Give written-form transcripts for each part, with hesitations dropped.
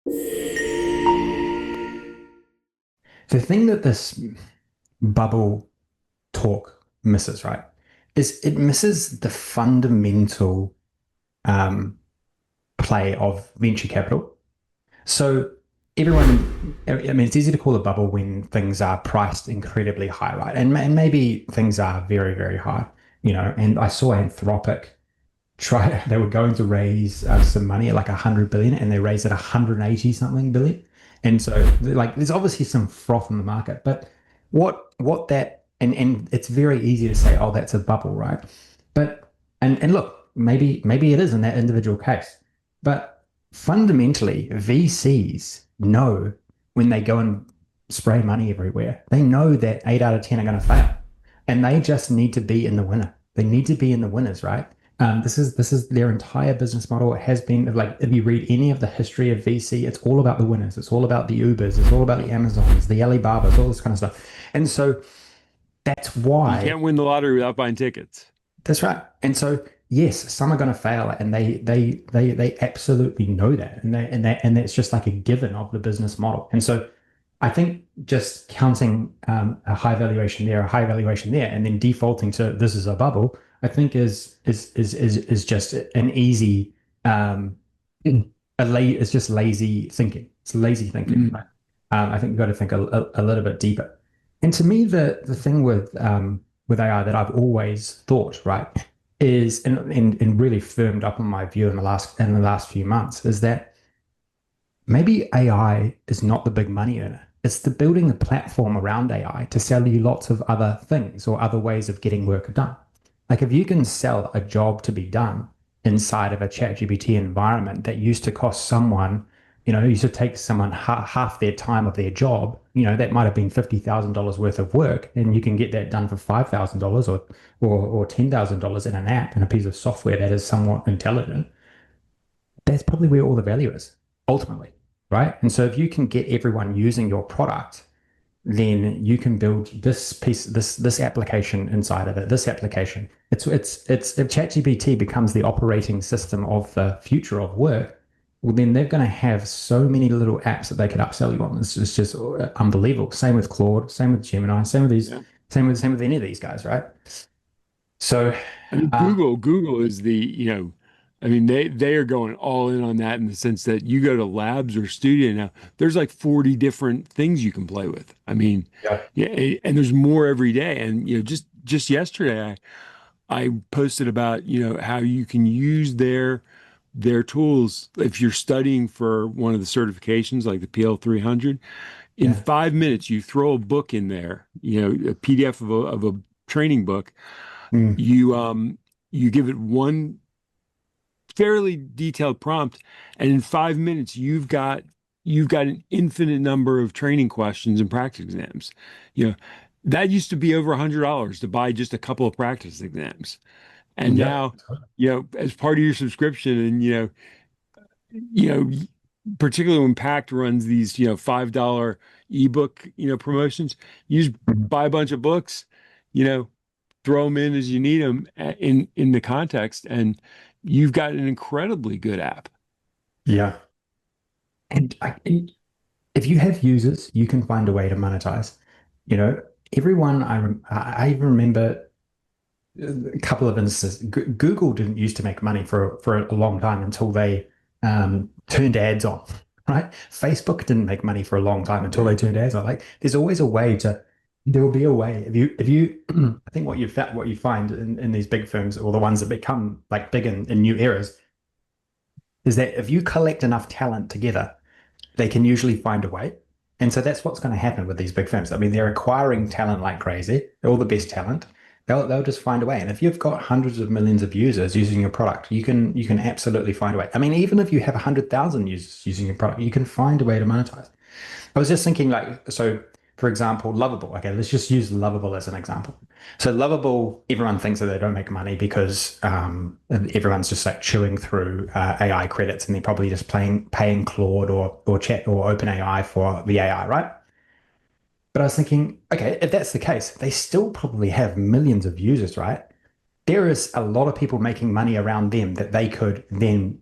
The thing that this bubble talk misses, right, is it misses the fundamental um, play of venture capital. So I mean, it's easy to call a bubble when things are priced incredibly high, right? And maybe things are very, very high, And I saw Anthropic they were going to raise some money at like 100 billion, and they raised at 180 something billion. And so, like, there's obviously some froth in the market, but what that and it's very easy to say, oh, that's a bubble, right? But and look, maybe it is in that individual case, but fundamentally, VCs know when they go and spray money everywhere, they know that 8 out of 10 are going to fail, and they just need to be in the winner. They need to be in the winners, right? This is their entire business model. It has been like, if you read any of the history of VC, it's all about the winners. It's all about the Ubers. It's all about the Amazons, the Alibabas, all this kind of stuff. And so that's You why can't win the lottery without buying tickets. that's right. And so yes, some are going to fail, and they absolutely know that, and that's just like a given of the business model. And so I think just counting a high valuation there, a high valuation there, and then defaulting to this is a bubble, I think is just an easy it's just lazy thinking. It's lazy thinking. Mm. Right? I think you've got to think a little bit deeper. And to me, the thing with AI that I've always thought, right, is and really firmed up on my view in the last few months is that maybe AI is not the big money earner. It's the building the platform around AI to sell you lots of other things or other ways of getting work done. Like if you can sell a job to be done inside of a ChatGPT environment that used to cost someone, used to take someone half their time of their job, that might have been $50,000 worth of work, and you can get that done for $5,000 or $10,000 in an app and a piece of software that is somewhat intelligent. That's probably where all the value is ultimately, right? And so if you can get everyone using your product, then you can build this piece, this application inside of it, this application. It's if ChatGPT becomes the operating system of the future of work, well, then they're going to have so many little apps that they could upsell you on. It's just unbelievable. Same with Claude, same with Gemini, Yeah. same with any of these guys, right? So, I mean, uh, Google is I mean, they are going all in on that in the sense that you go to labs or studio now, there's like 40 different things you can play with. I mean, yeah, yeah, and there's more every day. And just yesterday I posted about, how you can use their tools if you're studying for one of the certifications like the PL 300. In yeah, 5 minutes, you throw a book in there, a PDF of a training book. mm, You give it one fairly detailed prompt, and in 5 minutes you've got an infinite number of training questions and practice exams. You know, that used to be over $100 to buy just a couple of practice exams. And yeah, now, as part of your subscription, and you know, particularly when Pact runs these, $5 ebook, promotions, you just mhm, buy a bunch of books, you know, throw them in as you need them in the context, and you've got an incredibly good app. yeah. And if you have users, you can find a way to monetize. You know, everyone I even remember a couple of instances. Google didn't used to make money for a long time until they turned ads on, right? Facebook didn't make money for a long time until they turned ads on. Like, there's always a way to. There will be a way if you. I think what you find in these big firms or the ones that become like big in new eras is that if you collect enough talent together, they can usually find a way. And so that's what's going to happen with these big firms. I mean, they're acquiring talent like crazy, all the best talent. They'll just find a way. And if you've got hundreds of millions of users using your product, you can absolutely find a way. I mean, even if you have 100,000 users using your product, you can find a way to monetize. I was just thinking, like, so for example, Lovable. Okay, let's just use Lovable as an example. So Lovable, everyone thinks that they don't make money because everyone's just like chewing through AI credits, and they're probably just paying Claude or Chat or OpenAI for the AI, right? But I was thinking, okay, if that's the case, they still probably have millions of users, right? There is a lot of people making money around them that they could then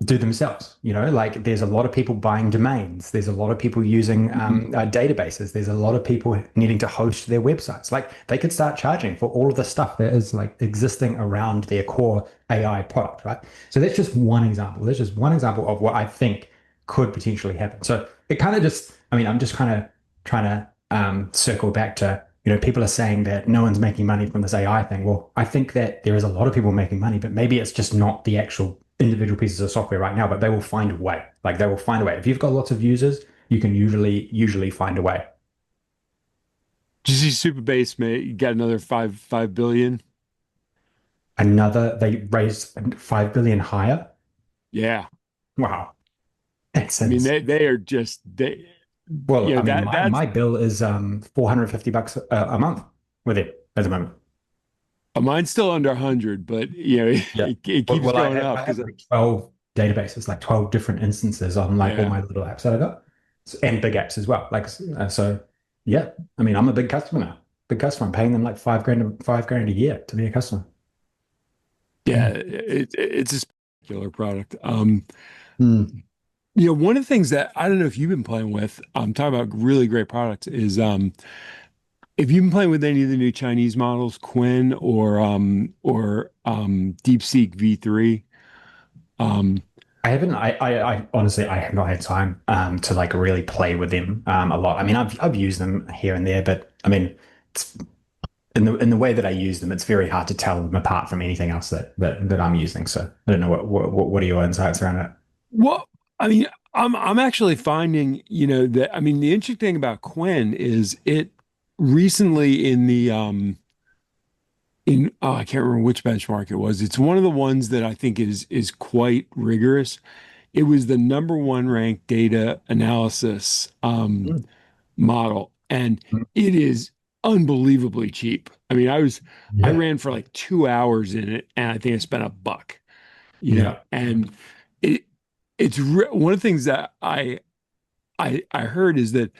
do themselves. Like there's a lot of people buying domains. There's a lot of people using Mhm. databases. There's a lot of people needing to host their websites. Like they could start charging for all of the stuff that is like existing around their core AI product, right? So that's just one example. That's just one example of what I think could potentially happen. So it kind of just, I mean, I'm just kind of trying to circle back to, people are saying that no one's making money from this AI thing. Well, I think that there is a lot of people making money, but maybe it's just not the actual individual pieces of software right now, but they will find a way. Like they will find a way. If you've got lots of users, you can usually find a way. Did you see Super Base, mate? You got another five billion. They raised 5 billion higher. Yeah. Wow. That I mean, sounds they are just they well, I mean, that my bill is $450 a month with it at the moment. mine's still under 100, but Yeah. it Well, keeps well, I going have up I have because like 12 databases, like 12 different instances on like all yeah. my little apps that I got. And big apps as well. Like so yeah. I mean, I'm a big customer now. Big customer. I'm paying them like 5 grand a year to be a customer. Yeah, Mm. it's a spectacular product. Mm. One of the things that I don't know if you've been playing with, talking about really great products is if you've been playing with any of the new Chinese models, Quinn or DeepSeek V3. Um, I haven't. I honestly, I have not had time to like really play with them a lot. I mean, I've used them here and there, but I mean, it's, in the way that I use them, it's very hard to tell them apart from anything else that I'm using. So I don't know what are your insights around it. well, I mean, I'm actually finding, that I mean, the interesting thing about Quinn is it recently in I can't remember which benchmark it was. It's one of the ones that I think is quite rigorous. It was the number one ranked data analysis Mm. model, and Mm. it is unbelievably cheap. I mean, I Yeah, ran for like 2 hours in it, and I think I spent $1, yeah, and it one of the things that I heard is that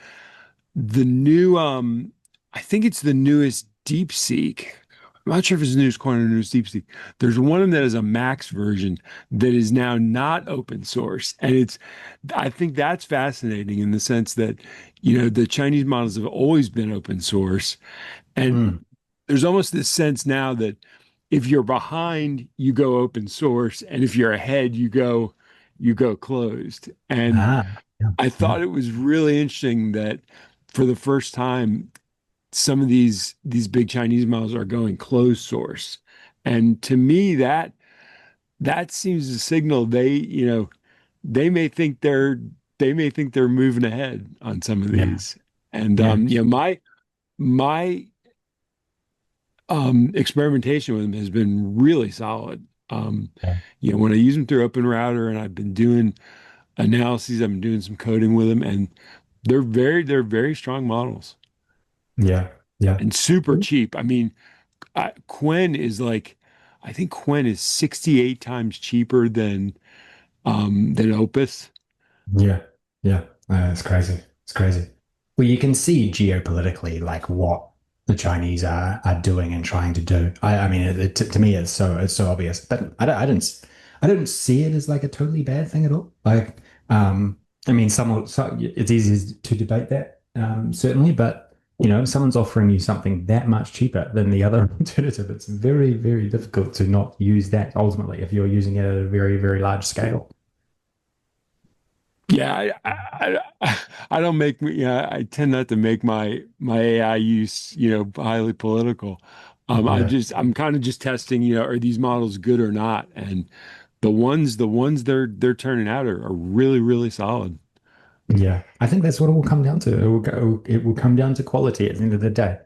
the new I think it's the newest DeepSeek. I'm not sure if it's the newest Quantum or the newest DeepSeek. There's one of them that is a max version that is now not open source. And I think that's fascinating in the sense that, the Chinese models have always been open source. And mm. there's almost this sense now that if you're behind, you go open source. And if you're ahead, you go closed. And Ah, yeah, I yeah, thought it was really interesting that for the first time, some of these big Chinese models are going closed source. And to me, that seems to signal they may think they're moving ahead on some of yeah, these. And yeah, my experimentation with them has been really solid. yeah, When I use them through Open Router and I've been doing analyses, I've been doing some coding with them, and they're very strong models yeah, yeah. and super cheap. I mean, Quinn is like, I think Quinn is 68 times cheaper than Opus. Yeah, yeah, it's crazy. It's crazy. Well, you can see geopolitically like what the Chinese are doing and trying to do. I mean, to me, it's so obvious. But I don't see it as like a totally bad thing at all. Like, I mean, it's easy to debate that, certainly. But if someone's offering you something that much cheaper than the other alternative, it's very, very difficult to not use that ultimately if you're using it at a very, very large scale. Yeah, I don't make yeah, I tend not to make my AI use, highly political. Yeah. I'm kind of just testing, are these models good or not? And the ones they're turning out are really, really solid. Yeah, I think that's what it will come down to. It will come down to quality at the end of the day.